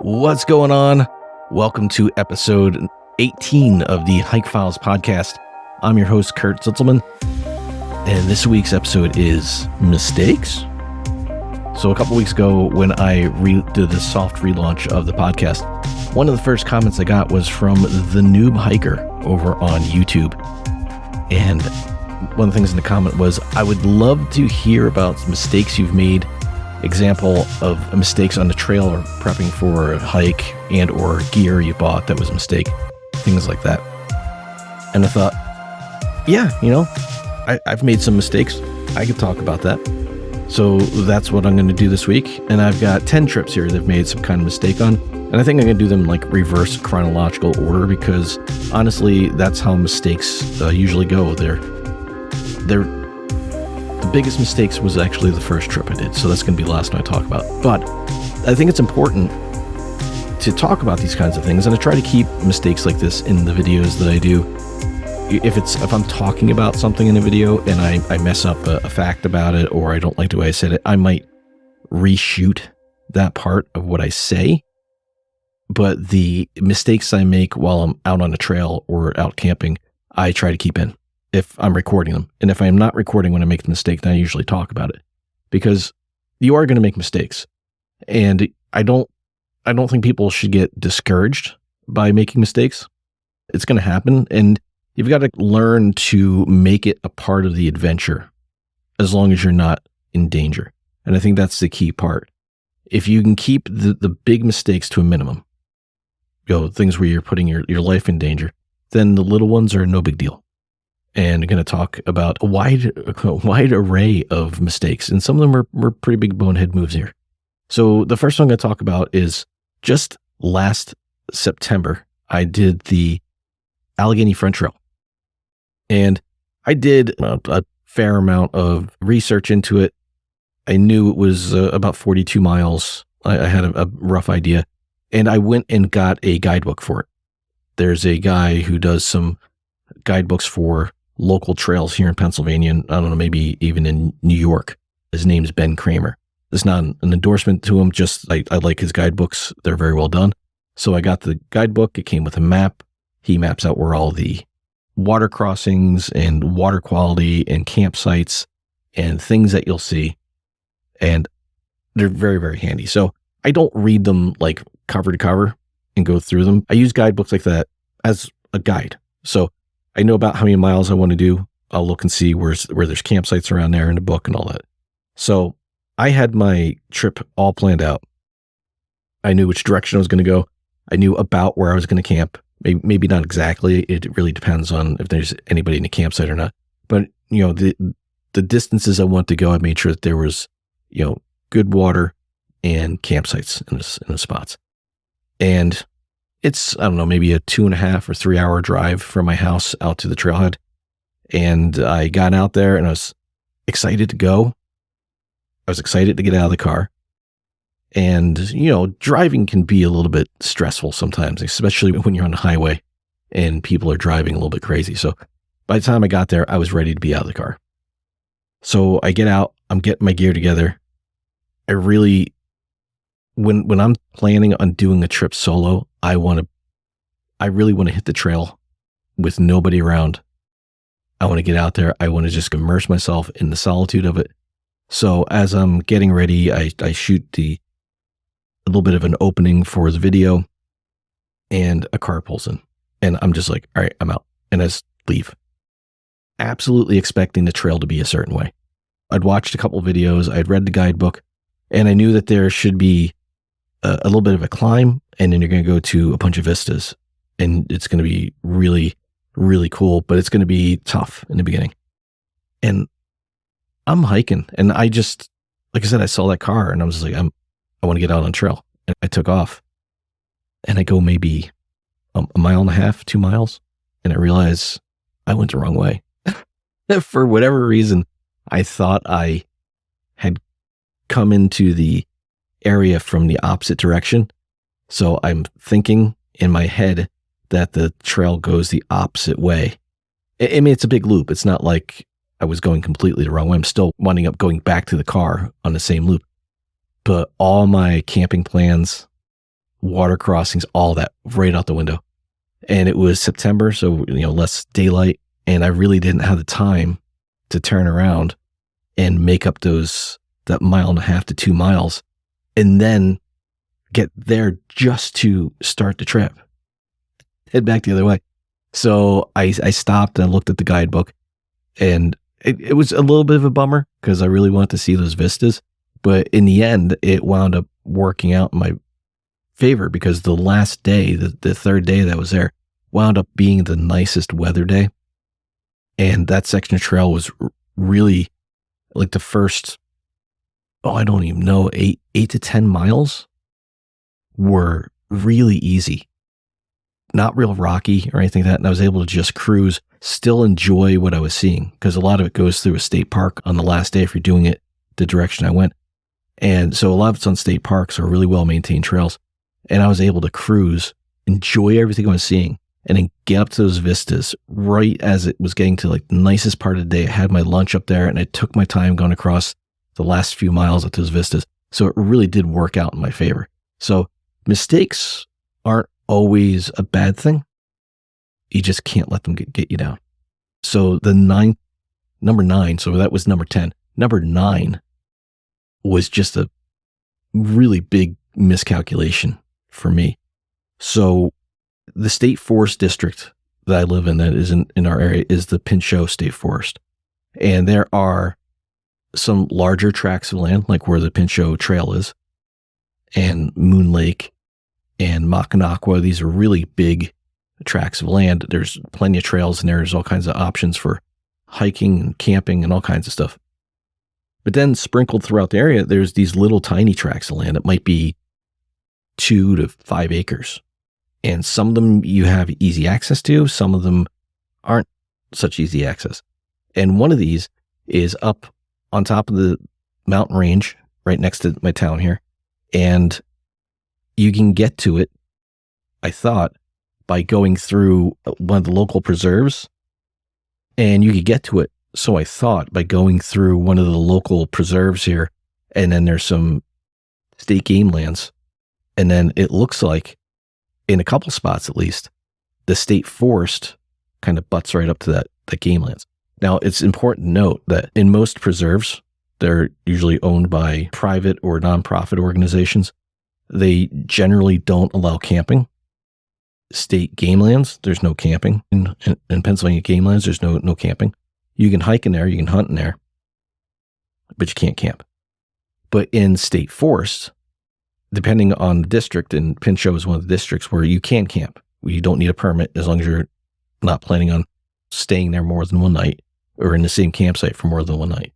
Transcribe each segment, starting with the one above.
What's going on? Welcome to episode 18 of the Hike Files podcast. I'm your host, Kurt Zitzelman, and this week's episode is mistakes. So a couple weeks ago, when I did the soft relaunch of the podcast, one of the first comments I got was from the Noob Hiker over on YouTube. And one of the things in the comment was, I would love to hear about mistakes you've made, example of mistakes on the trail or prepping for a hike and or gear you bought that was a mistake, things like that. And I thought, yeah, I've made some mistakes. I could talk about that. So that's what I'm going to do this week. And I've got 10 trips here that I've made some kind of mistake on. And I think I'm going to do them like reverse chronological order because honestly, that's how mistakes usually go. The biggest mistakes was actually the first trip I did. So that's going to be the last one I talk about. But I think it's important to talk about these kinds of things. And I try to keep mistakes like this in the videos that I do. If I'm talking about something in a video and I mess up a fact about it, or I don't like the way I said it, I might reshoot that part of what I say. But the mistakes I make while I'm out on a trail or out camping, I try to keep in if I'm recording them. And if I'm not recording when I make the mistake, then I usually talk about it, because you are going to make mistakes. And I don't think people should get discouraged by making mistakes. It's going to happen. And you've got to learn to make it a part of the adventure as long as you're not in danger. And I think that's the key part. If you can keep the big mistakes to a minimum, things where you're putting your life in danger, then the little ones are no big deal. And I'm going to talk about a wide array of mistakes. And some of them were pretty big bonehead moves here. So the first one I'm going to talk about is just last September, I did the Allegheny Front Trail. And I did a fair amount of research into it. I knew it was about 42 miles. I had a rough idea. And I went and got a guidebook for it. There's a guy who does some guidebooks for local trails here in Pennsylvania, and I don't know, maybe even in New York. His name's Ben Kramer. It's not an endorsement to him, just I like his guidebooks. They're very well done. So I got the guidebook. It came with a map. He maps out where all the water crossings and water quality and campsites and things that you'll see. And they're very, very handy. So I don't read them like cover to cover and go through them. I use guidebooks like that as a guide. So I know about how many miles I want to do. I'll look and see where there's campsites around there in the book and all that. So I had my trip all planned out. I knew which direction I was going to go. I knew about where I was going to camp. Maybe not exactly. It really depends on if there's anybody in the campsite or not. But, the distances I want to go, I made sure that there was, good water and campsites in the spots. And it's, I don't know, maybe a 2.5 or 3 hour drive from my house out to the trailhead. And I got out there and I was excited to go. I was excited to get out of the car. And, driving can be a little bit stressful sometimes, especially when you're on the highway and people are driving a little bit crazy. So by the time I got there, I was ready to be out of the car. So I get out, I'm getting my gear together. I really, when I'm planning on doing a trip solo, I really want to hit the trail with nobody around. I want to get out there. I want to just immerse myself in the solitude of it. So as I'm getting ready, I shoot a little bit of an opening for the video, and a car pulls in. And I'm just like, all right, I'm out. And I just leave. Absolutely expecting the trail to be a certain way. I'd watched a couple of videos. I'd read the guidebook, and I knew that there should be a little bit of a climb, and then you're going to go to a bunch of vistas, and it's going to be really, really cool, but it's going to be tough in the beginning. And I'm hiking, and I just, like I said, I saw that car, and I was like, I want to get out on trail. And I took off, and I go maybe a mile and a half, 2 miles, and I realize I went the wrong way. For whatever reason, I thought I had come into the area from the opposite direction. So I'm thinking in my head that the trail goes the opposite way. I mean, it's a big loop. It's not like I was going completely the wrong way. I'm still winding up going back to the car on the same loop. But all my camping plans water crossings, all that right out the window. And it was September, so less daylight, and I really didn't have the time to turn around and make up that 1.5 to 2 miles and then get there just to start the trip, head back the other way. So I stopped and I looked at the guidebook, and it was a little bit of a bummer because I really wanted to see those vistas. But in the end, it wound up working out in my favor because the last day, the third day that I was there, wound up being the nicest weather day. And that section of trail was really like the first, I don't even know, 8 to 10 miles were really easy. Not real rocky or anything like that. And I was able to just cruise, still enjoy what I was seeing because a lot of it goes through a state park on the last day if you're doing it the direction I went. And so a lot of it's on state parks or really well maintained trails. And I was able to cruise, enjoy everything I was seeing, and then get up to those vistas right as it was getting to like the nicest part of the day. I had my lunch up there and I took my time going across the last few miles up those vistas. So it really did work out in my favor. So mistakes aren't always a bad thing. You just can't let them get you down. So number 9, so that was number 10. Number 9 was just a really big miscalculation for me. So the state forest district that I live in that is in our area is the Pinchot State Forest. And there are some larger tracts of land, like where the Pinchot Trail is, and Moon Lake and Macanaqua. These are really big tracts of land. There's plenty of trails and there's all kinds of options for hiking and camping and all kinds of stuff. But then sprinkled throughout the area, there's these little tiny tracts of land that might be 2 to 5 acres. And some of them you have easy access to, some of them aren't such easy access. And one of these is up on top of the mountain range right next to my town here. And you can get to it, I thought, by going through one of the local preserves. And you could get to it, so I thought, by going through one of the local preserves here. And then there's some state game lands. And then it looks like, in a couple spots at least, the state forest kind of butts right up to that game lands. Now, it's important to note that in most preserves, they're usually owned by private or nonprofit organizations. They generally don't allow camping. State game lands, there's no camping. In Pennsylvania game lands, there's no camping. You can hike in there, you can hunt in there, but you can't camp. But in state forests, depending on the district, and Pinchot is one of the districts where you can camp. You don't need a permit as long as you're not planning on staying there more than one night or in the same campsite for more than one night.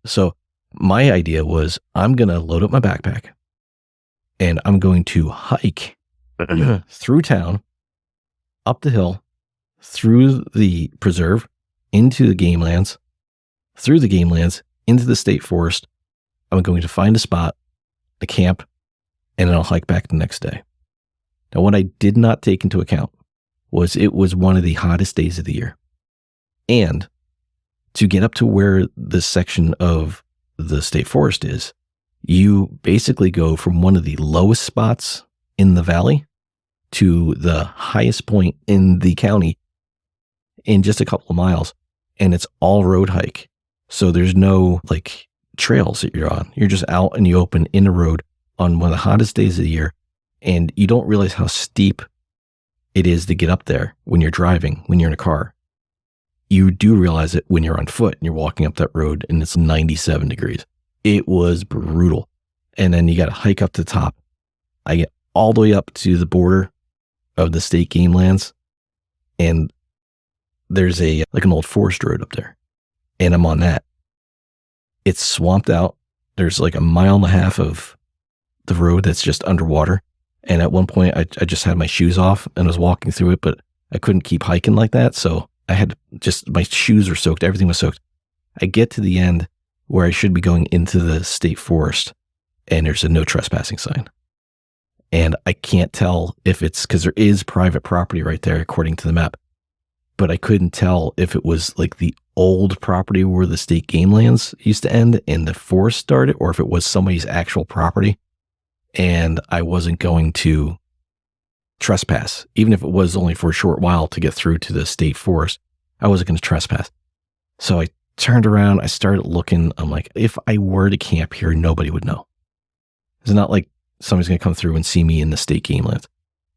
So my idea was I'm going to load up my backpack and I'm going to hike through town, up the hill, through the preserve, into the game lands, through the game lands, into the state forest. I'm going to find a spot, a camp, and then I'll hike back the next day. Now, what I did not take into account was it was one of the hottest days of the year. And to get up to where this section of the state forest is, you basically go from one of the lowest spots in the valley to the highest point in the county in just a couple of miles. And it's all road hike. So there's no like trails that you're on. You're just out in the open in the road on one of the hottest days of the year. And you don't realize how steep it is to get up there when you're driving, when you're in a car. You do realize it when you're on foot and you're walking up that road and it's 97 degrees. It was brutal. And then you got to hike up to the top. I get all the way up to the border of the state game lands. And there's like an old forest road up there. And I'm on that. It's swamped out. There's like 1.5 miles of the road that's just underwater. And at one point I just had my shoes off and I was walking through it, but I couldn't keep hiking like that. So I had my shoes were soaked. Everything was soaked. I get to the end where I should be going into the state forest and there's a no trespassing sign. And I can't tell if it's because there is private property right there, according to the map. But I couldn't tell if it was like the old property where the state game lands used to end and the forest started, or if it was somebody's actual property. And I wasn't going to trespass, even if it was only for a short while to get through to the state forest. I wasn't going to trespass. So I turned around, I started looking. I'm like, if I were to camp here, nobody would know. It's not like somebody's going to come through and see me in the state game lands.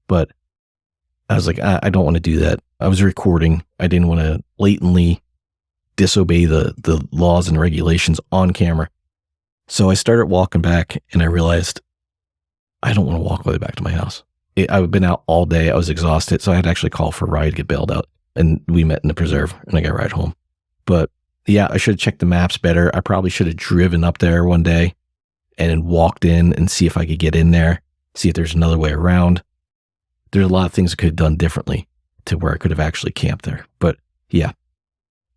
But I was like, I don't want to do that. I was recording. I didn't want to blatantly disobey the laws and regulations on camera. So I started walking back and I realized I don't want to walk all the way back to my house. I've been out all day. I was exhausted. So I had to actually call for a ride to get bailed out. And we met in the preserve and I got a ride home. But yeah, I should have checked the maps better. I probably should have driven up there one day and then walked in and see if I could get in there, see if there's another way around. There's a lot of things I could have done differently to where I could have actually camped there. But yeah,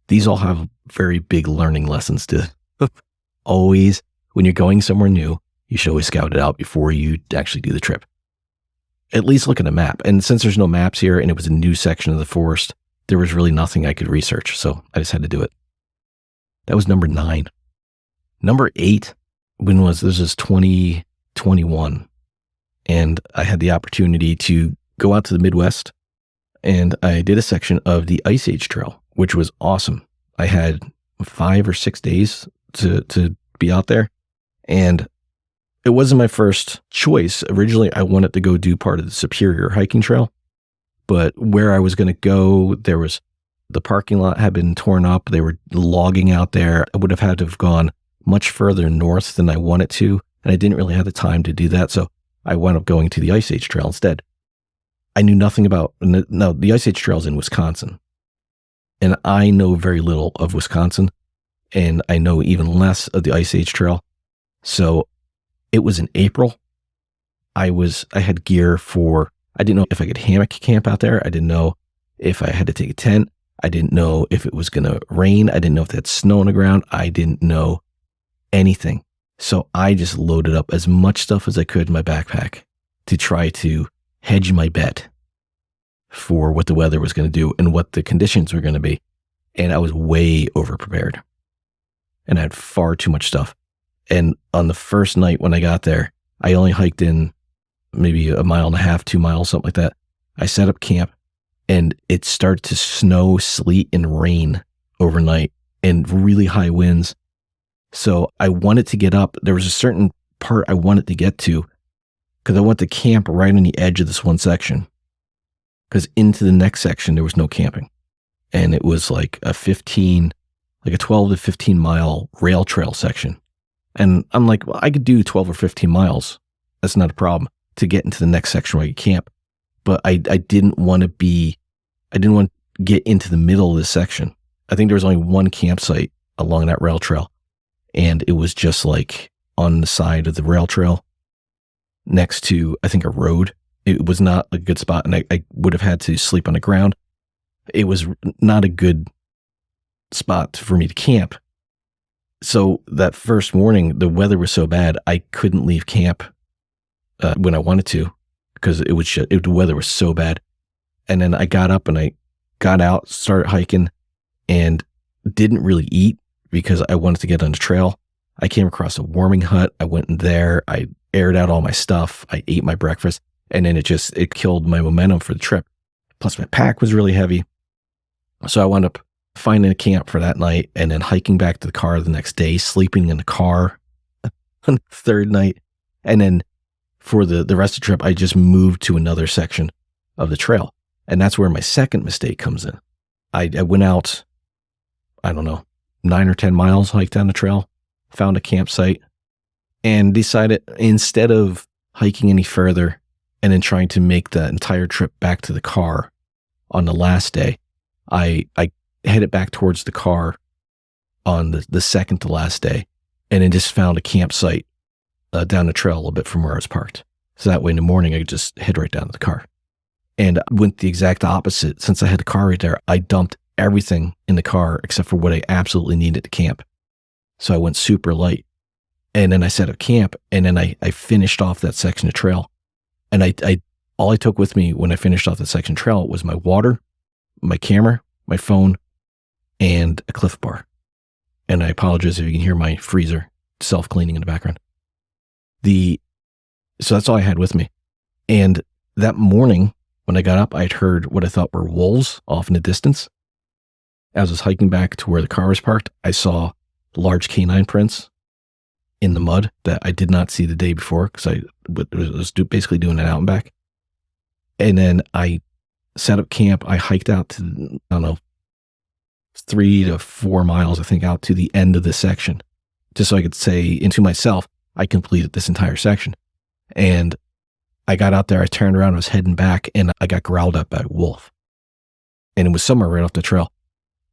these all have very big learning lessons to always, when you're going somewhere new, you should always scout it out before you actually do the trip. At least look at a map. And since there's no maps here and it was a new section of the forest, there was really nothing I could research. So I just had to do it. That was number 9. Number 8, this was 2021. And I had the opportunity to go out to the Midwest and I did a section of the Ice Age Trail, which was awesome. I had 5 or 6 days to be out there. And it wasn't my first choice. Originally, I wanted to go do part of the Superior hiking trail, but where I was going to go, there was the parking lot had been torn up. They were logging out there. I would have had to have gone much further north than I wanted to, and I didn't really have the time to do that. So I wound up going to the Ice Age Trail instead. I knew nothing about, no, the Ice Age Trail is in Wisconsin, and I know very little of Wisconsin, and I know even less of the Ice Age Trail. So it was in April. I had gear I didn't know if I could hammock camp out there. I didn't know if I had to take a tent. I didn't know if it was going to rain. I didn't know if they had snow on the ground. I didn't know anything. So I just loaded up as much stuff as I could in my backpack to try to hedge my bet for what the weather was going to do and what the conditions were going to be. And I was way overprepared. And I had far too much stuff. And on the first night when I got there, I only hiked in maybe 1.5 miles, 2 miles, something like that. I set up camp and it started to snow, sleet, and rain overnight and really high winds. So I wanted to get up. There was a certain part I wanted to get to because I wanted to camp right on the edge of this one section. Because into the next section, there was no camping. And it was like a 12 to 15 mile rail trail section. And I'm like, well, I could do 12 or 15 miles. That's not a problem to get into the next section where you camp. But I didn't want to get into the middle of this section. I think there was only one campsite along that rail trail. And it was just like on the side of the rail trail next to, I think, a road. It was not a good spot. And I would have had to sleep on the ground. It was not a good spot for me to camp. So that first morning, the weather was so bad, I couldn't leave camp when I wanted to because the weather was so bad. And then I got up and I got out, started hiking, and didn't really eat because I wanted to get on the trail. I came across a warming hut. I went in there. I aired out all my stuff. I ate my breakfast, and then it killed my momentum for the trip. Plus, my pack was really heavy. So I wound up finding a camp for that night and then hiking back to the car the next day, sleeping in the car on the third night. And then for the rest of the trip, I just moved to another section of the trail. And that's where my second mistake comes in. I went out, I don't know, 9 or 10 miles, hiked down the trail, found a campsite, and decided instead of hiking any further and then trying to make the entire trip back to the car on the last day, I headed back towards the car on the second to last day, and then just found a campsite down the trail a little bit from where I was parked. So that way in the morning, I could just head right down to the car. And went the exact opposite. Since I had the car right there, I dumped everything in the car except for what I absolutely needed to camp. So I went super light. And then I set up camp, and then I finished off that section of trail. And all I took with me when I finished off that section of trail was my water, my camera, my phone, and a Cliff Bar. And I apologize if you can hear my freezer self-cleaning in the background. So that's all I had with me. And that morning, When I got up, I'd heard what I thought were wolves off in the distance. As I was hiking back to where the car was parked, I saw large canine prints in the mud that I did not see the day before because I was basically doing it out and back. And then I set up camp. I hiked out to, I don't know, 3 to 4 miles, I think, out to the end of this section, just so I could say into myself, I completed this entire section. And I got out there, I turned around, I was heading back, and I got growled at by a wolf. And it was somewhere right off the trail.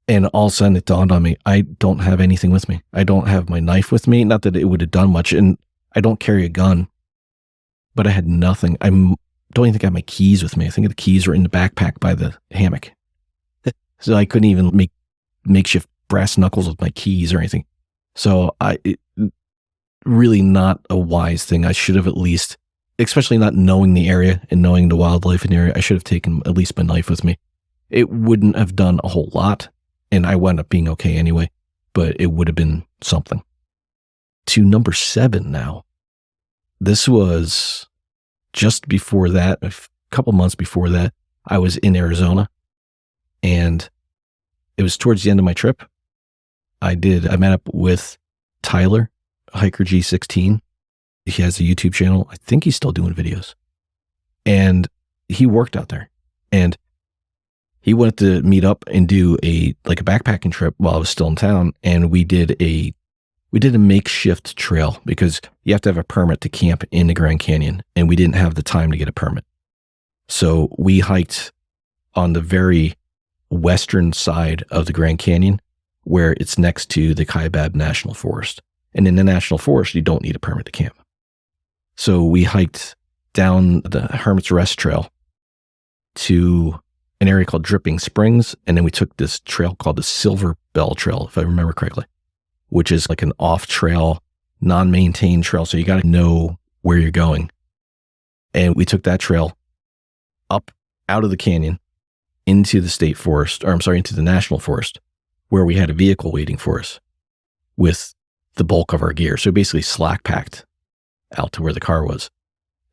And all of a sudden it dawned on me, I don't have anything with me. I don't have my knife with me. Not that it would have done much. And I don't carry a gun, but I had nothing. I don't even think I have my keys with me. I think the keys were in the backpack by the hammock. So I couldn't even make makeshift brass knuckles with my keys or anything. So really not a wise thing. I should have at least, especially not knowing the area and knowing the wildlife in the area, I should have taken at least my knife with me. It wouldn't have done a whole lot. And I wound up being okay anyway, but it would have been something. To number 7 now. This was just before that, a couple months before that, I was in Arizona, and it was towards the end of my trip. I met up with Tyler, Hiker G16. He has a YouTube channel. I think he's still doing videos. And he worked out there. And he wanted to meet up and do a backpacking trip while I was still in town. And we did a makeshift trail because you have to have a permit to camp in the Grand Canyon. And we didn't have the time to get a permit. So we hiked on the very western side of the Grand Canyon where it's next to the Kaibab National Forest. And in the National Forest, you don't need a permit to camp. So we hiked down the Hermit's Rest Trail to an area called Dripping Springs. And then we took this trail called the Silver Bell Trail, if I remember correctly, which is like an off-trail, non-maintained trail. So you got to know where you're going. And we took that trail up out of the canyon into the state forest, into the national forest, where we had a vehicle waiting for us with the bulk of our gear. So basically slack packed out to where the car was.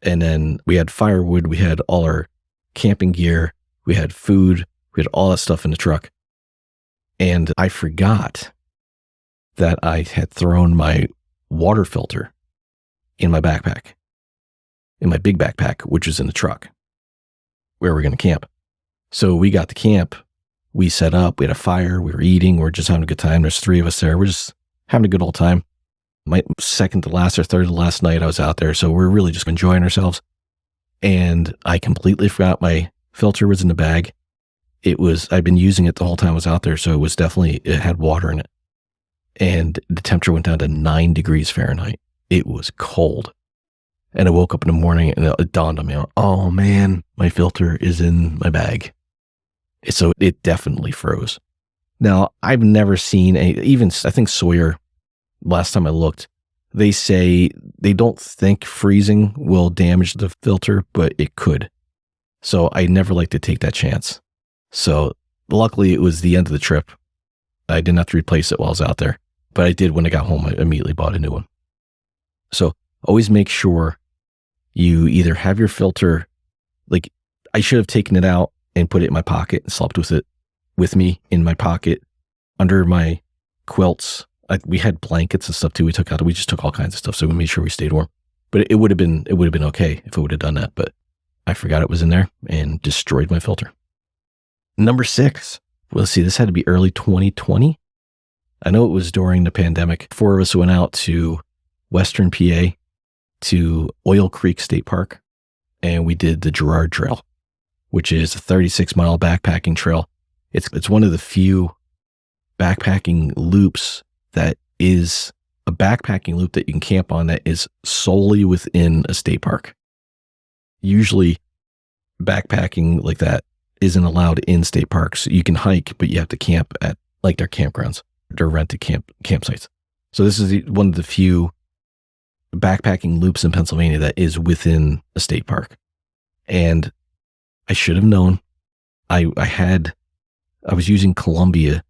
And then we had firewood, we had all our camping gear, we had food, we had all that stuff in the truck. And I forgot that I had thrown my water filter in my backpack, in my big backpack, which was in the truck where we're going to camp. So we got to camp, we set up, we had a fire, we were eating, we were just having a good time. There's 3 of us there. We're just having a good old time. My second to last or third to last night I was out there. So we're really just enjoying ourselves. And I completely forgot my filter was in the bag. I'd been using it the whole time I was out there. So it had water in it. And the temperature went down to 9 degrees Fahrenheit. It was cold. And I woke up in the morning and it dawned on me, oh man, my filter is in my bag. So it definitely froze. Now, I've never seen I think Sawyer, last time I looked, they say they don't think freezing will damage the filter, but it could. So I never like to take that chance. So luckily it was the end of the trip. I didn't have to replace it while I was out there, but I did when I got home. I immediately bought a new one. So always make sure you either have your filter, like I should have taken it out and put it in my pocket and slept with me in my pocket under my quilts. We had blankets and stuff too. We just took all kinds of stuff. So we made sure we stayed warm, but it would have been okay if it would have done that. But I forgot it was in there and destroyed my filter. Number 6. Well, let's see, this had to be early 2020. I know it was during the pandemic. 4 of us went out to Western PA to Oil Creek State Park, and we did the Girard Trail, which is a 36-mile backpacking trail. It's one of the few backpacking loops that is a backpacking loop that you can camp on that is solely within a state park. Usually backpacking like that isn't allowed in state parks. You can hike, but you have to camp at like their campgrounds, their rented campsites. So this is one of the few backpacking loops in Pennsylvania that is within a state park. And I should have known. I was using Columbia.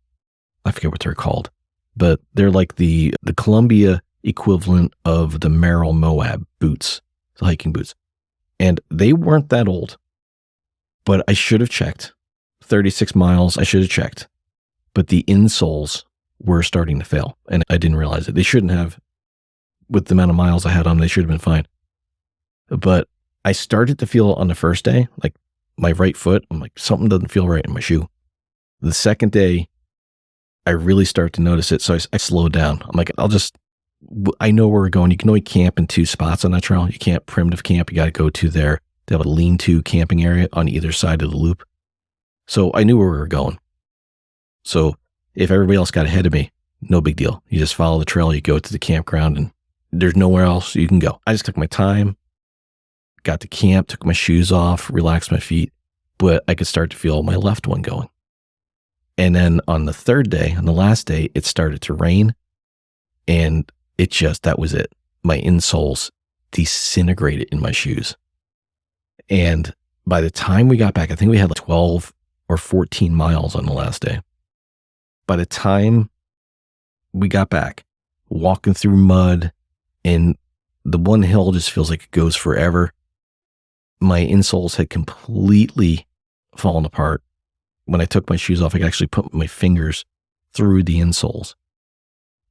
I forget what they're called, but they're like the Columbia equivalent of the Merrell Moab boots, the hiking boots. And they weren't that old. But I should have checked. 36 miles, I should have checked. But the insoles were starting to fail, and I didn't realize it. They shouldn't have. With the amount of miles I had on them, they should have been fine. But I started to feel on the first day, like my right foot, I'm like, something doesn't feel right in my shoe. The second day, I really started to notice it, so I slowed down. I'm like, I know where we're going. You can only camp in 2 spots on that trail. You can't primitive camp. You got to go to there. They have a lean-to camping area on either side of the loop. So I knew where we were going. So if everybody else got ahead of me, no big deal. You just follow the trail, you go to the campground, and there's nowhere else you can go. I just took my time, got to camp, took my shoes off, relaxed my feet, but I could start to feel my left one going. And then on the third day, on the last day, it started to rain, and that was it. My insoles disintegrated in my shoes. And by the time we got back, I think we had like 12 or 14 miles on the last day. By the time we got back, walking through mud, and the one hill just feels like it goes forever. My insoles had completely fallen apart. When I took my shoes off, I could actually put my fingers through the insoles,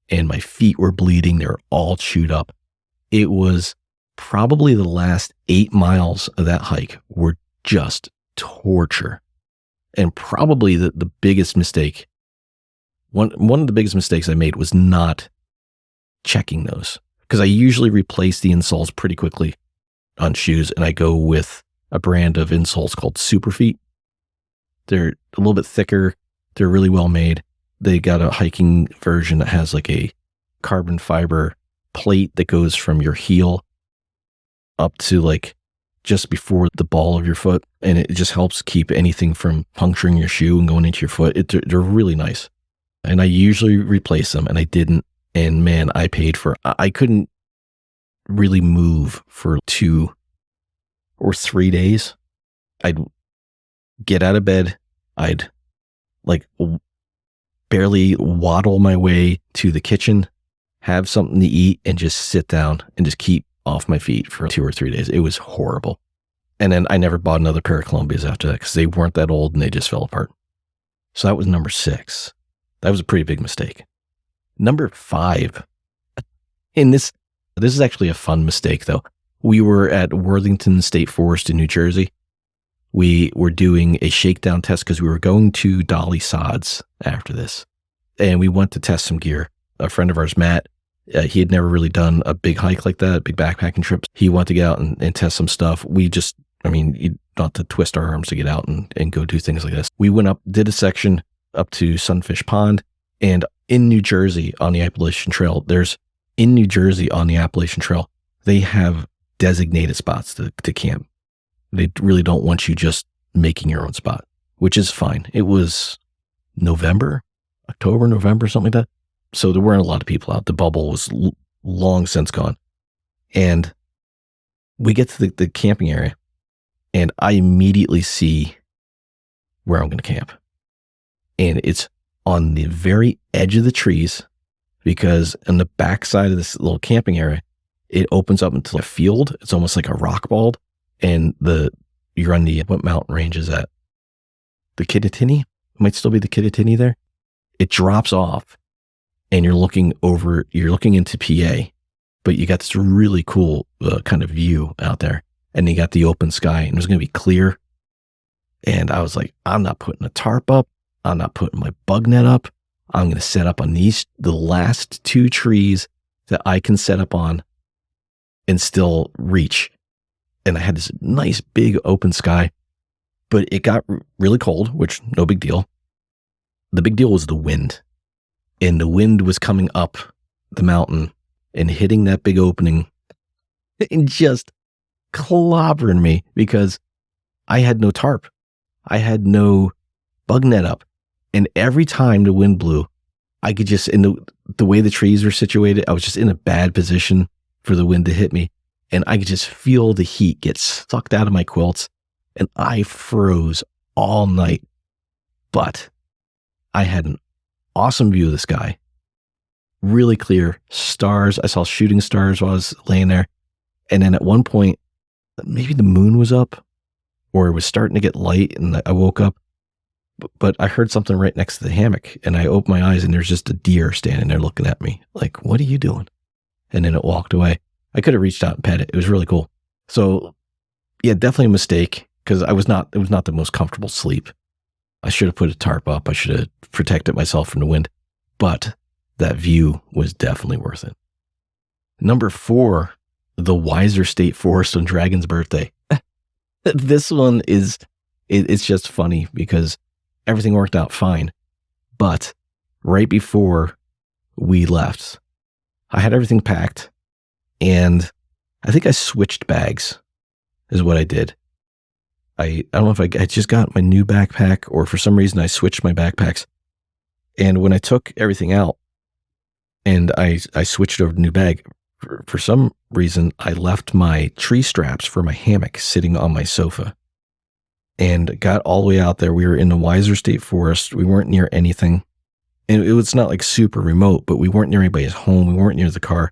and my feet were bleeding. They were all chewed up. It was probably the last 8 miles of that hike were just torture. And probably the biggest mistake, one of the biggest mistakes I made was not checking those, because I usually replace the insoles pretty quickly on shoes, and I go with a brand of insoles called Superfeet. They're a little bit thicker. They're really well made. They got a hiking version that has like a carbon fiber plate that goes from your heel up to like just before the ball of your foot. And it just helps keep anything from puncturing your shoe and going into your foot. They're really nice. And I usually replace them, and I didn't. And man, I couldn't really move for 2 or 3 days. I'd get out of bed. I'd like barely waddle my way to the kitchen, have something to eat, and just sit down and just keep off my feet for 2 or 3 days. It was horrible. And then I never bought another pair of Columbias after that, because they weren't that old and they just fell apart. So that was number 6. That was a pretty big mistake. Number 5, and this is actually a fun mistake though. We were at Worthington State Forest in New Jersey. We were doing a shakedown test because we were going to Dolly Sods after this. And we went to test some gear. A friend of ours, Matt, he had never really done a big hike like that, a big backpacking trip. He wanted to get out and test some stuff. You not to twist our arms to get out and go do things like this. We went up, did a section up to Sunfish Pond, and in New Jersey on the Appalachian Trail, they have designated spots to camp. They really don't want you just making your own spot, which is fine. It was October, November, something like that. So there weren't a lot of people out. The bubble was long since gone. And we get to the camping area, and I immediately see where I'm going to camp. And it's on the very edge of the trees, because on the backside of this little camping area, it opens up into a field. It's almost like a rock bald. And you're on what mountain range is that? The Kittatinny? It might still be the Kittatinny there. It drops off, and you're looking into PA, but you got this really cool kind of view out there, and you got the open sky, and it was going to be clear. And I was like, I'm not putting a tarp up. I'm not putting my bug net up. I'm going to set up on the last 2 trees that I can set up on and still reach. And I had this nice big open sky, but it got really cold, which no big deal. The big deal was the wind, and the wind was coming up the mountain and hitting that big opening and just clobbering me, because I had no tarp. I had no bug net up. And every time the wind blew, I could just, in the way the trees were situated, I was just in a bad position for the wind to hit me. And I could just feel the heat get sucked out of my quilts, and I froze all night. But I had an awesome view of the sky, really clear stars. I saw shooting stars while I was laying there. And then at one point, maybe the moon was up, or it was starting to get light, and I woke up, but I heard something right next to the hammock, and I opened my eyes, and there's just a deer standing there looking at me like, what are you doing? And then it walked away. I could have reached out and pet it. It was really cool. So yeah, definitely a mistake, because it was not the most comfortable sleep. I should have put a tarp up. I should have protected myself from the wind, but that view was definitely worth it. Number 4, the Weiser State Forest on Dragon's birthday. This one it's just funny because everything worked out fine. But right before we left, I had everything packed, and I think I switched bags is what I did. I don't know if I just got my new backpack, or for some reason I switched my backpacks. And when I took everything out and I switched over to the new bag, for some reason I left my tree straps for my hammock sitting on my sofa, and got all the way out there. We were in the Weiser State Forest. We weren't near anything. And it was not like super remote, but we weren't near anybody's home. We weren't near the car.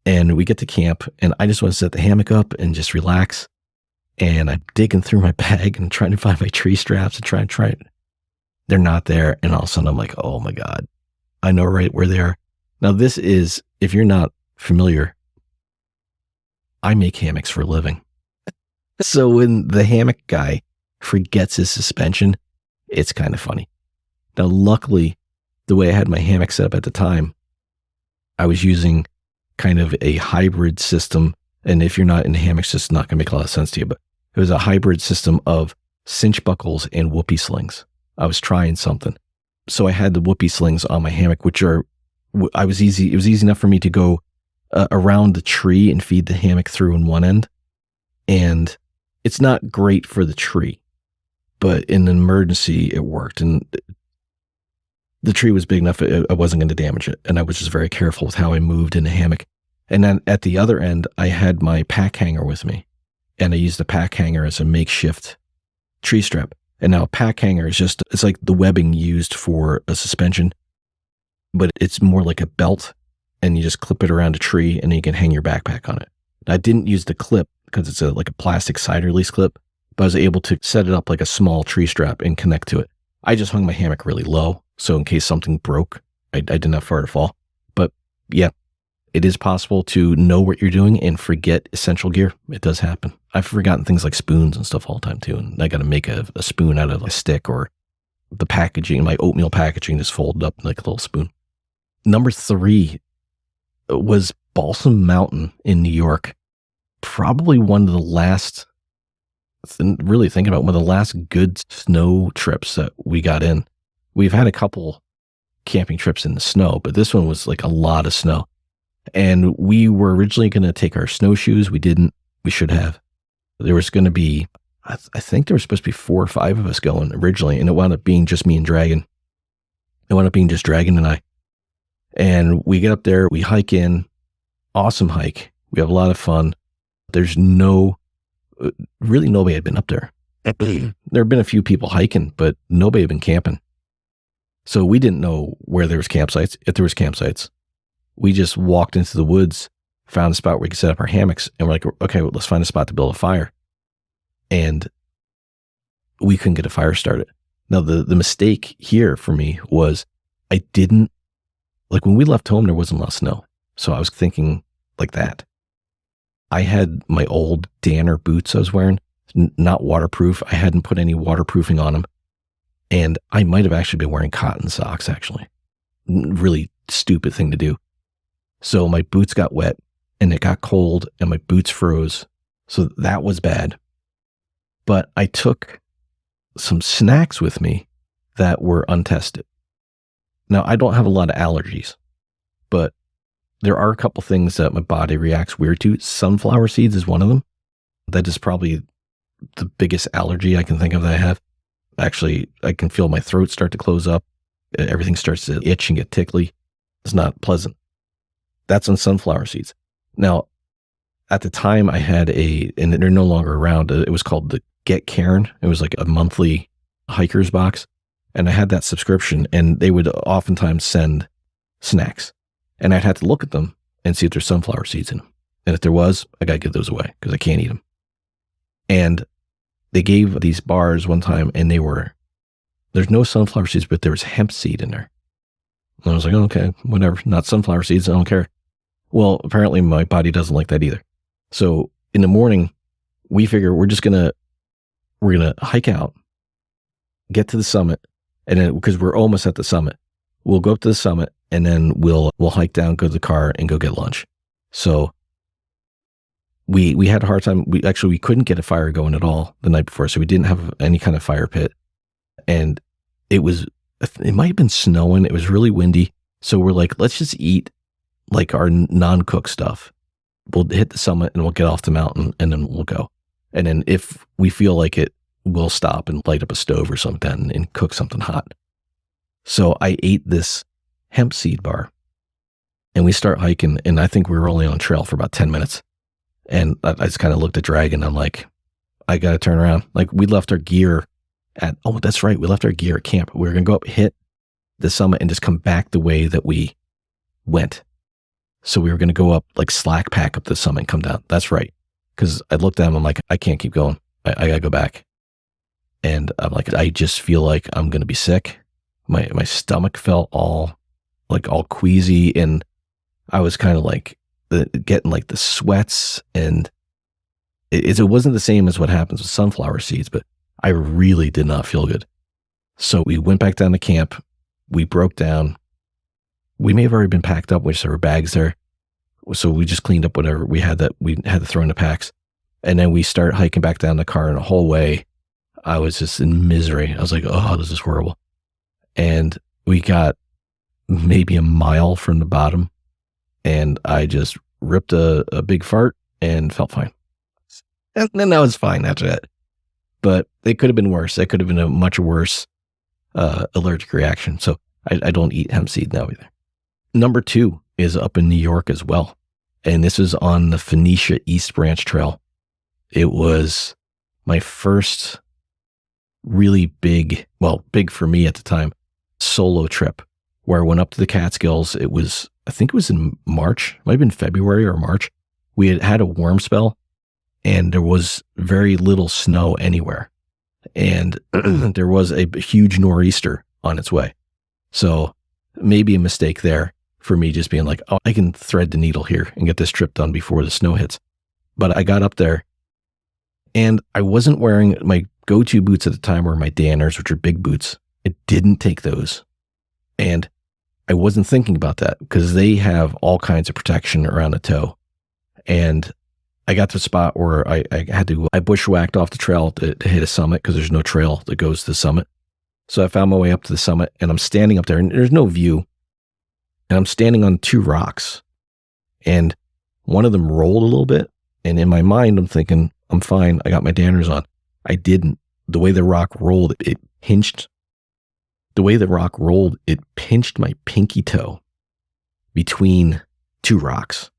And we get to camp, and I just want to set the hammock up and just relax. And I'm digging through my bag and trying to find my tree straps and try it. They're not there. And all of a sudden I'm like, oh my God, I know right where they are. Now this is, if you're not familiar, I make hammocks for a living. So when the hammock guy forgets his suspension, it's kind of funny. Now, luckily, the way I had my hammock set up at the time, I was using kind of a hybrid system. And if you're not in hammocks, it's not going to make a lot of sense to you, but it was a hybrid system of cinch buckles and whoopee slings. I was trying something. So I had the whoopee slings on my hammock, it was easy enough for me to go around the tree and feed the hammock through in one end. And it's not great for the tree, but in an emergency, it worked. And the tree was big enough, I wasn't going to damage it. And I was just very careful with how I moved in the hammock. And then at the other end, I had my pack hanger with me, and I used the pack hanger as a makeshift tree strap. And now a pack hanger is it's like the webbing used for a suspension, but it's more like a belt, and you just clip it around a tree and then you can hang your backpack on it. I didn't use the clip because it's like a plastic side release clip, but I was able to set it up like a small tree strap and connect to it. I just hung my hammock really low, so in case something broke, I didn't have far to fall. But yeah, it is possible to know what you're doing and forget essential gear. It does happen. I've forgotten things like spoons and stuff all the time too, and I got to make a spoon out of a stick, or the packaging, my oatmeal packaging is folded up like a little spoon. Number 3 was Balsam Mountain in New York. Probably one of the last, really thinking about one of the last good snow trips that we got in. We've had a couple camping trips in the snow, but this one was like a lot of snow. And we were originally going to take our snowshoes. We didn't. We should have. There was going to be, I think there was supposed to be 4 or 5 of us going originally, and it wound up being just me and Dragon. It wound up being just Dragon and I. And we get up there, we hike in, awesome hike. We have a lot of fun. There's really nobody had been up there. There had been a few people hiking, but nobody had been camping. So we didn't know where there was campsites, if there was campsites. We just walked into the woods, found a spot where we could set up our hammocks, and we're like, okay, well, let's find a spot to build a fire. And we couldn't get a fire started. Now, the mistake here for me was I didn't, like when we left home, there wasn't a lot of snow. So I was thinking like that. I had my old Danner boots I was wearing, not waterproof. I hadn't put any waterproofing on them. And I might have actually been wearing cotton socks, actually. Really stupid thing to do. So my boots got wet, and it got cold, and my boots froze. So that was bad. But I took some snacks with me that were untested. Now, I don't have a lot of allergies, but there are a couple things that my body reacts weird to. Sunflower seeds is one of them. That is probably the biggest allergy I can think of that I have. Actually, I can feel my throat start to close up. Everything starts to itch and get tickly. It's not pleasant. That's on sunflower seeds. Now, at the time I had and they're no longer around, it was called the Get Cairn. It was like a monthly hiker's box. And I had that subscription, and they would oftentimes send snacks. And I'd have to look at them and see if there's sunflower seeds in them. And if there was, I got to give those away because I can't eat them. And they gave these bars one time and there's no sunflower seeds, but there was hemp seed in there. And I was like, oh, okay, whatever, not sunflower seeds, I don't care. Well, apparently my body doesn't like that either. So in the morning, we figure we're going to hike out, get to the summit, and then, because we're almost at the summit, we'll go up to the summit and then we'll hike down, go to the car and go get lunch. So we had a hard time. We couldn't get a fire going at all the night before. So we didn't have any kind of fire pit, and it might have been snowing. It was really windy. So we're like, let's just eat like our non-cooked stuff. We'll hit the summit and we'll get off the mountain and then we'll go. And then if we feel like it, we'll stop and light up a stove or something and cook something hot. So I ate this hemp seed bar and we start hiking, and I think we were only on trail for about 10 minutes. And I just kind of looked at Dragon. I'm like, I got to turn around. Like, we left our gear that's right. We left our gear at camp. We were going to go up, hit the summit and just come back the way that we went. So we were going to go up, like slack pack up the summit and come down. That's right. Because I looked down, I'm like, I can't keep going. I got to go back. And I'm like, I just feel like I'm going to be sick. My stomach felt all queasy, and I was kind of like getting like the sweats, and it wasn't the same as what happens with sunflower seeds, but I really did not feel good. So we went back down to camp. We broke down. We may have already been packed up. We just had our bags there. So we just cleaned up whatever we had that we had to throw in the packs. And then we started hiking back down the car, and the whole way I was just in misery. I was like, oh, this is horrible. And we got maybe a mile from the bottom, and I just ripped a big fart and felt fine. And then I was fine after that. But it could have been worse. It could have been a much worse allergic reaction. So I don't eat hemp seed now either. Number 2 is up in New York as well. And this is on the Phoenicia East Branch Trail. It was my first really big for me at the time, solo trip where I went up to the Catskills. I think it was in March, it might have been February or March. We had a warm spell and there was very little snow anywhere. And there was a huge nor'easter on its way. So maybe a mistake there for me just being like, oh, I can thread the needle here and get this trip done before the snow hits. But I got up there and I wasn't wearing my go-to boots at the time, were my Danners, which are big boots. I didn't take those. And I wasn't thinking about that because they have all kinds of protection around the toe. And I got to a spot where I bushwhacked off the trail to hit a summit because there's no trail that goes to the summit. So I found my way up to the summit and I'm standing up there and there's no view. And I'm standing on 2 rocks and one of them rolled a little bit. And in my mind, I'm thinking, I'm fine. I got my Danners on. I didn't. The way the rock rolled, it pinched. The way the rock rolled, it pinched my pinky toe between 2 rocks.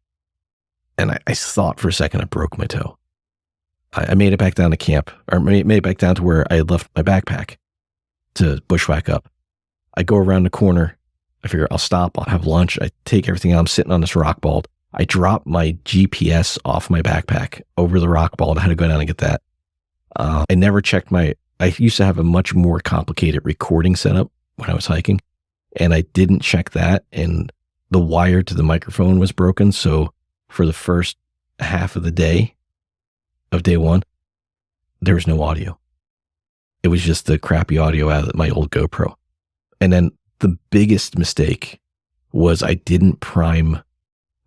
And I thought for a second I broke my toe. I made it back down to camp, or made it back down to where I had left my backpack to bushwhack up. I go around the corner. I figure I'll stop. I'll have lunch. I take everything out. I'm sitting on this rock bald. I drop my GPS off my backpack over the rock bald. I had to go down and get that. I never checked I used to have a much more complicated recording setup when I was hiking, and I didn't check that. And the wire to the microphone was broken. So for the first half of the day of day 1, there was no audio. It was just the crappy audio out of my old GoPro. And then the biggest mistake was I didn't prime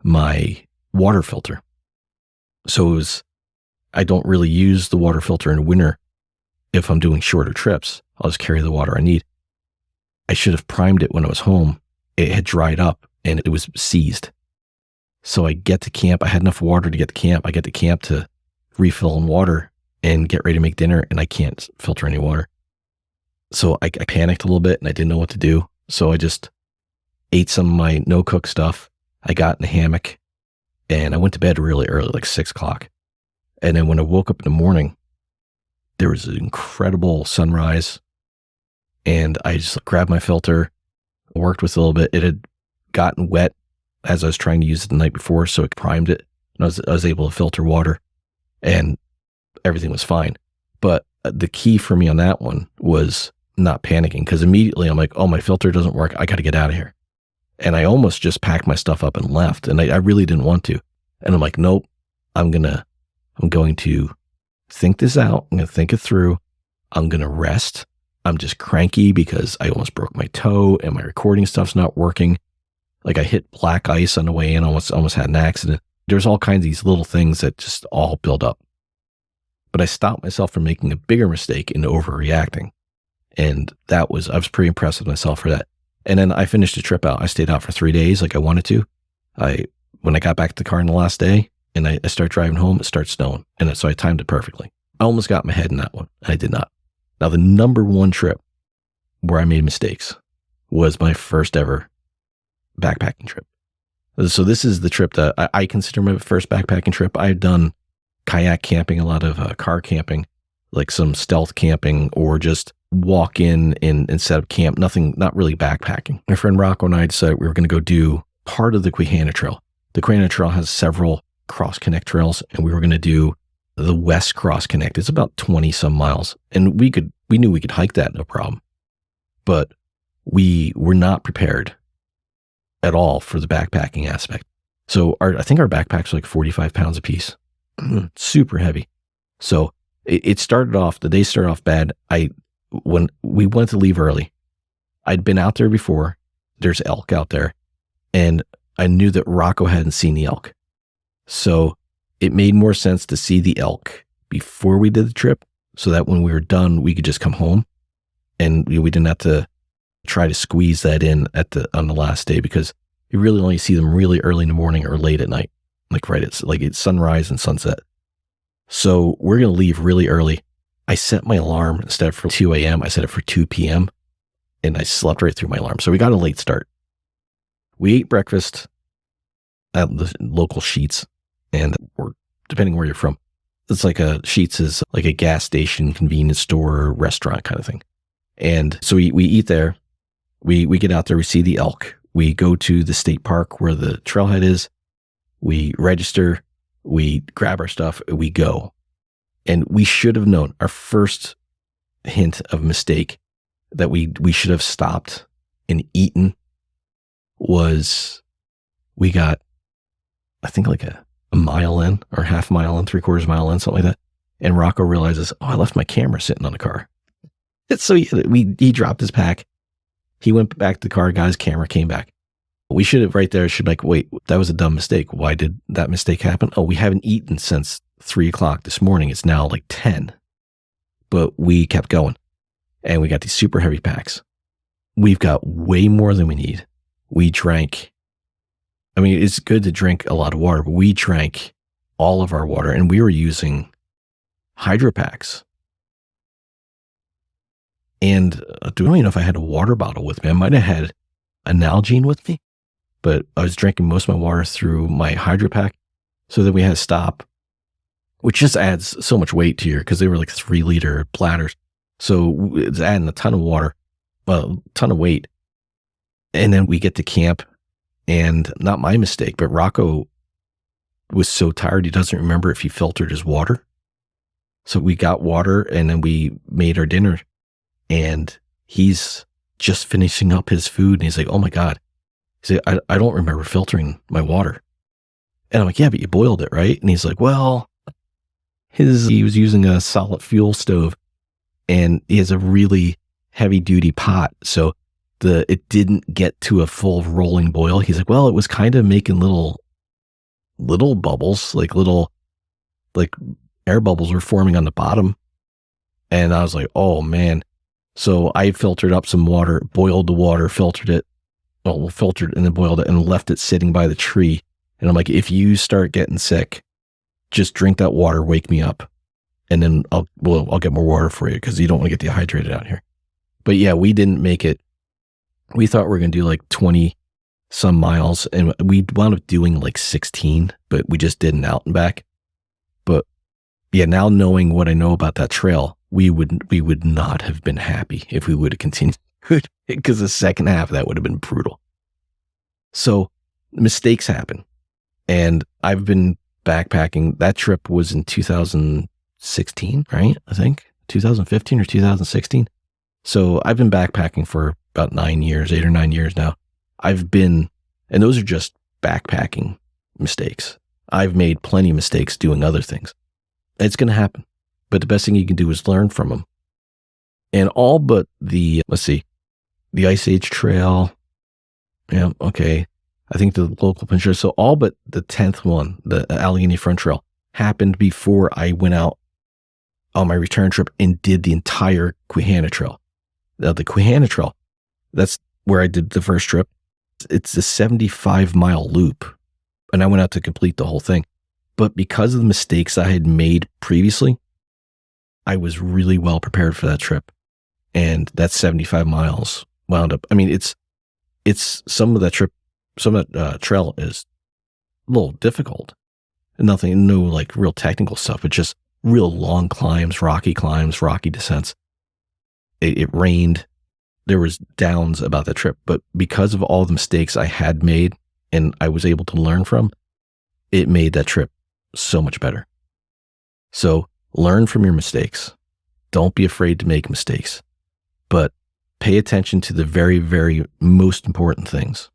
my water filter. So I don't really use the water filter in winter. If I'm doing shorter trips, I'll just carry the water I need. I should have primed it when I was home. It had dried up and it was seized. So I get to camp. I had enough water to get to camp. I get to camp to refill in water and get ready to make dinner, and I can't filter any water. So I panicked a little bit and I didn't know what to do. So I just ate some of my no-cook stuff. I got in the hammock and I went to bed really early, like 6 o'clock. And then when I woke up in the morning, there was an incredible sunrise, and I just grabbed my filter, worked with it a little bit. It had gotten wet as I was trying to use it the night before, so it primed it, and I was able to filter water, and everything was fine. But the key for me on that one was not panicking, because immediately I'm like, oh, my filter doesn't work. I got to get out of here. And I almost just packed my stuff up and left. And I really didn't want to. And I'm like, nope, I'm going to think this out. I'm going to think it through. I'm going to rest. I'm just cranky because I almost broke my toe and my recording stuff's not working. Like I hit black ice on the way in, almost had an accident. There's all kinds of these little things that just all build up. But I stopped myself from making a bigger mistake and overreacting. And I was pretty impressed with myself for that. And then I finished the trip out. I stayed out for 3 days like I wanted to. When I got back to the car on the last day and I start driving home, it starts snowing. And so I timed it perfectly. I almost got my head in that one. I did not. Now, the number one trip where I made mistakes was my first ever backpacking trip. So this is the trip that I consider my first backpacking trip. I had done kayak camping, a lot of car camping, like some stealth camping, or just walk in and set up camp. Not really backpacking. My friend Rocco and I decided we were going to go do part of the Quijana Trail. The Quijana Trail has several cross connect trails, and we were going to do the West Cross Connect. It's about 20 some miles, and we knew we could hike that, no problem. But we were not prepared at all for the backpacking aspect. So I think our backpacks were like 45 pounds a piece, super heavy. So it started off, the day started off bad. When we wanted to leave early, I'd been out there before. There's elk out there, and I knew that Rocco hadn't seen the elk. So it made more sense to see the elk before we did the trip, so that when we were done, we could just come home, and we didn't have to try to squeeze that in on the last day, because you really only see them really early in the morning or late at night, it's sunrise and sunset. So we're going to leave really early. I set my alarm, instead of for 2 a.m., I set it for 2 p.m. and I slept right through my alarm. So we got a late start. We ate breakfast at the local Sheetz, or depending where you're from, it's like Sheetz is like a gas station, convenience store, restaurant kind of thing. And so we eat there. We get out there, we see the elk. We go to the state park where the trailhead is. We register, we grab our stuff, we go. And we should have known, our first hint of mistake that we should have stopped and eaten was, we got, I think like a mile in, or half mile in, 3/4 mile in, something like that. And Rocco realizes, oh, I left my camera sitting on the car. So he dropped his pack. He went back to the car, got his camera, came back. We should have like, wait, that was a dumb mistake. Why did that mistake happen? Oh, we haven't eaten since 3 o'clock this morning. It's now like 10. But we kept going, and we got these super heavy packs. We've got way more than we need. We drank. I mean, it's good to drink a lot of water, but we drank all of our water, and we were using hydro packs. And I don't even know if I had a water bottle with me. I might have had a Nalgene with me, but I was drinking most of my water through my hydro pack. So then we had to stop, which just adds so much weight to because they were like 3-liter platters. So it's adding a ton of water, a ton of weight. And then we get to camp, and not my mistake, but Rocco was so tired he doesn't remember if he filtered his water. So we got water, and then we made our dinner, and he's just finishing up his food, and he's like, oh my God. He's like, I don't remember filtering my water. And I'm like, yeah, but you boiled it, right? And he's like, well, he was using a solid fuel stove, and he has a really heavy duty pot. So it didn't get to a full rolling boil. He's like, well, it was kind of making little bubbles, like air bubbles were forming on the bottom. And I was like, oh man. So I filtered up some water, boiled the water, filtered it and then boiled it and left it sitting by the tree. And I'm like, if you start getting sick, just drink that water, wake me up, and then I'll get more water for you, because you don't want to get dehydrated out here. But yeah, we didn't make it. We thought we were going to do like 20 some miles, and we wound up doing like 16, but we just did an out and back. But yeah, now knowing what I know about that trail, we would not have been happy if we would have continued, because the second half of that would have been brutal. So mistakes happen. And I've been backpacking. That trip was in 2016, right? I think 2015 or 2016. So I've been backpacking for about 8 or 9 years now. And those are just backpacking mistakes. I've made plenty of mistakes doing other things. It's going to happen. But the best thing you can do is learn from them. And all but the Ice Age Trail. Yeah, okay. I think the local pincher. So all but the 10th one, the Allegheny Front Trail, happened before I went out on my return trip and did the entire Quehanna Trail. Now, the Quehanna Trail, that's where I did the first trip. It's a 75-mile loop, and I went out to complete the whole thing. But because of the mistakes I had made previously, I was really well prepared for that trip. And that 75 miles wound up, I mean, it's some of that trail is a little difficult. Nothing, no like real technical stuff, but just real long climbs, rocky descents. It rained. There was downs about that trip, but because of all the mistakes I had made and I was able to learn from, it made that trip so much better. So learn from your mistakes. Don't be afraid to make mistakes, but pay attention to the very, very most important things.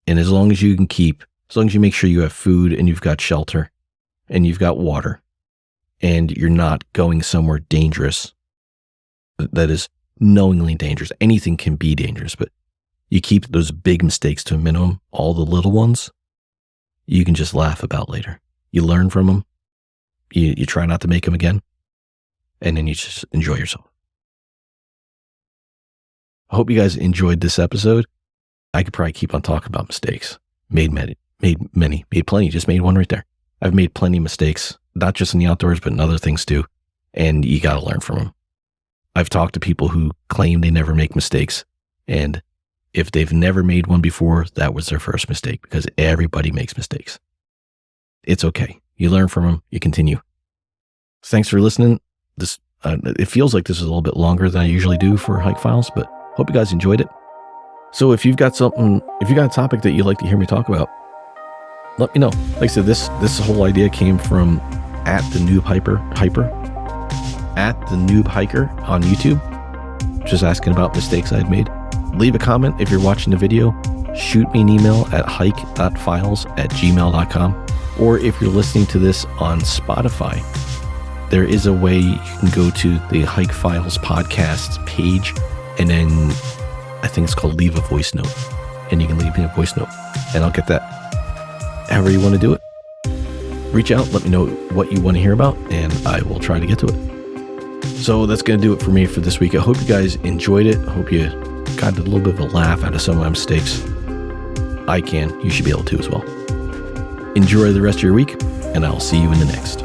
And as long as you make sure you have food and you've got shelter and you've got water and you're not going somewhere dangerous, that is knowingly dangerous. Anything can be dangerous, but you keep those big mistakes to a minimum. All the little ones, you can just laugh about later. You learn from them. You try not to make them again, and then you just enjoy yourself. I hope you guys enjoyed this episode. I could probably keep on talking about mistakes. Made plenty. Just made one right there. I've made plenty of mistakes, not just in the outdoors, but in other things too. And you got to learn from them. I've talked to people who claim they never make mistakes. And if they've never made one before, that was their first mistake, because everybody makes mistakes. It's okay. You learn from them. You continue. Thanks for listening. It feels like this is a little bit longer than I usually do for Hike Files, but hope you guys enjoyed it. So if you've got a topic that you'd like to hear me talk about, let me know. Like I said, this whole idea came from @TheNoobHiker on YouTube, just asking about mistakes I'd made. Leave a comment if you're watching the video. Shoot me an email at hike.files@gmail.com. Or if you're listening to this on Spotify, there is a way you can go to the Hike Files podcast page, and then I think it's called Leave a Voice Note. And you can leave me a voice note, and I'll get that however you want to do it. Reach out, let me know what you want to hear about, and I will try to get to it. So that's going to do it for me for this week. I hope you guys enjoyed it. I hope you got a little bit of a laugh out of some of my mistakes. You should be able to as well. Enjoy the rest of your week, and I'll see you in the next.